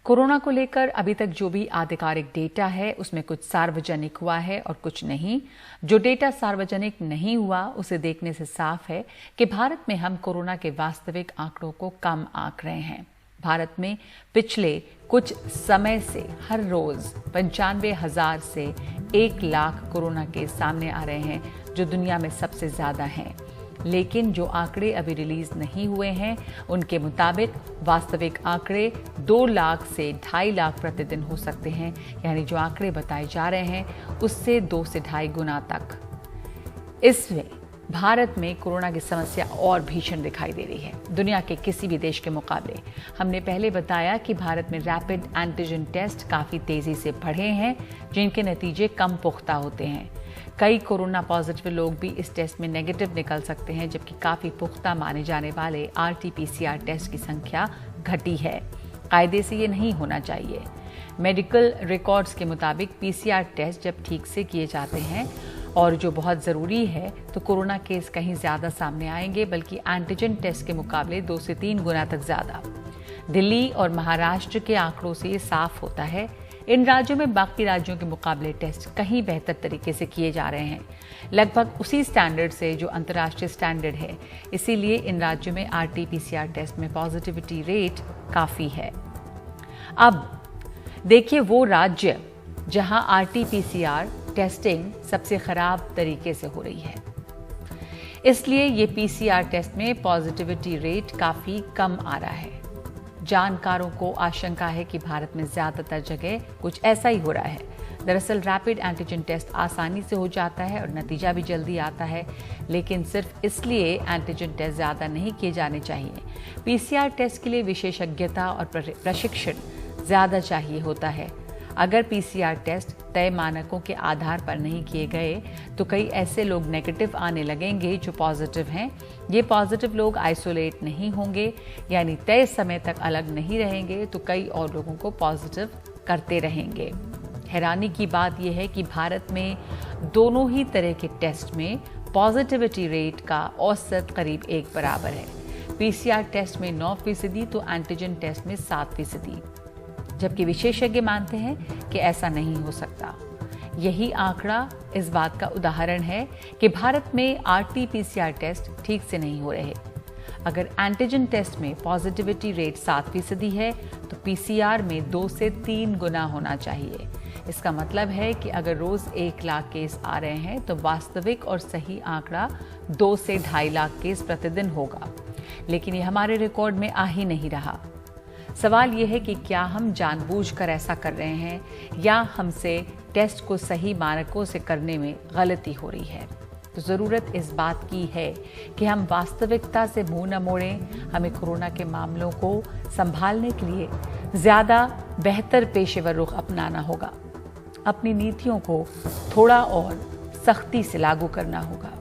Corona को लेकर अभी तक जो भी आधिकारिक डेटा है उसमें कुछ सार्वजनिक हुआ है और कुछ नहीं। जो डेटा सार्वजनिक नहीं हुआ उसे देखने से साफ है कि भारत में हम कोरोना के वास्तविक आंकड़ों को कम आंक रहे हैं। भारत में पिछले कुछ समय से हर रोज 95,000 से 1 लाख कोरोना केस सामने आ रहे हैं, जो दुनिया में सबसे ज्यादा हैं। लेकिन जो आंकड़े अभी रिलीज नहीं हुए हैं उनके मुताबिक वास्तविक आंकड़े 2 लाख से 2.5 लाख प्रतिदिन हो सकते हैं। यानी जो आंकड़े बताए जा रहे हैं उससे 2 से 2.5 गुना तक। इसमें भारत में कोरोना की समस्या और भीषण दिखाई दे रही है दुनिया के किसी भी देश के मुकाबले। हमने पहले बताया कि भारत में रैपिड एंटीजन टेस्ट काफी तेजी से बढ़े हैं, जिनके नतीजे कम पुख्ता होते हैं। कई कोरोना पॉजिटिव लोग भी इस टेस्ट में नेगेटिव निकल सकते हैं, जबकि काफी पुख्ता माने जाने वाले RT-PCR टेस्ट की संख्या घटी है। कायदे से ये नहीं होना चाहिए। मेडिकल रिकॉर्ड्स के मुताबिक PCR टेस्ट जब ठीक से किए जाते हैं और जो बहुत ज़रूरी है तो कोरोना केस कहीं ज़्यादा सामने आएंगे, बल्कि एंटीजन टेस्ट के मुकाबले 2 से 3 गुना तक ज़्यादा। दिल्ली और महाराष्ट्र के आंकड़ों से ये साफ होता है। इन राज्यों में बाकी राज्यों के मुकाबले टेस्ट कहीं बेहतर तरीके से किए जा रहे हैं, लगभग उसी स्टैंडर्ड से जो अंतर्राष्ट्रीय स्टैंडर्ड है। इसीलिए इन राज्यों में RT-PCR टेस्ट में पॉजिटिविटी रेट काफ़ी है। अब देखिए वो राज्य जहां RT-PCR टेस्टिंग सबसे खराब तरीके से हो रही है, इसलिए ये PCR टेस्ट में पॉजिटिविटी रेट काफी कम आ रहा है। जानकारों को आशंका है कि भारत में ज्यादातर जगह कुछ ऐसा ही हो रहा है। दरअसल रैपिड एंटीजन टेस्ट आसानी से हो जाता है और नतीजा भी जल्दी आता है, लेकिन सिर्फ इसलिए एंटीजन टेस्ट ज्यादा नहीं किए जाने चाहिए। PCR टेस्ट के लिए विशेषज्ञता और प्रशिक्षण ज्यादा चाहिए होता है। अगर PCR टेस्ट तय मानकों के आधार पर नहीं किए गए तो कई ऐसे लोग नेगेटिव आने लगेंगे जो पॉजिटिव हैं। ये पॉजिटिव लोग आइसोलेट नहीं होंगे, यानी तय समय तक अलग नहीं रहेंगे, तो कई और लोगों को पॉजिटिव करते रहेंगे। हैरानी की बात यह है कि भारत में दोनों ही तरह के टेस्ट में पॉजिटिविटी रेट का औसत करीब 1 बराबर है। PCR टेस्ट में 9% तो एंटीजन टेस्ट में 7%, जबकि विशेषज्ञ मानते हैं कि ऐसा नहीं हो सकता। यही आंकड़ा इस बात का उदाहरण है कि भारत में RT-PCR टेस्ट ठीक से नहीं हो रहे। अगर एंटीजन टेस्ट में पॉजिटिविटी रेट 7% है तो PCR में 2 से 3 गुना होना चाहिए। इसका मतलब है कि अगर रोज 1 लाख केस आ रहे हैं तो वास्तविक और सही आंकड़ा 2 से 2.5 लाख केस प्रतिदिन होगा, लेकिन ये हमारे रिकॉर्ड में आ ही नहीं रहा। सवाल यह है कि क्या हम जानबूझकर ऐसा कर रहे हैं या हमसे टेस्ट को सही मानकों से करने में गलती हो रही है। तो ज़रूरत इस बात की है कि हम वास्तविकता से मुंह न मोड़ें। हमें कोरोना के मामलों को संभालने के लिए ज़्यादा बेहतर पेशेवर रुख अपनाना होगा। अपनी नीतियों को थोड़ा और सख्ती से लागू करना होगा।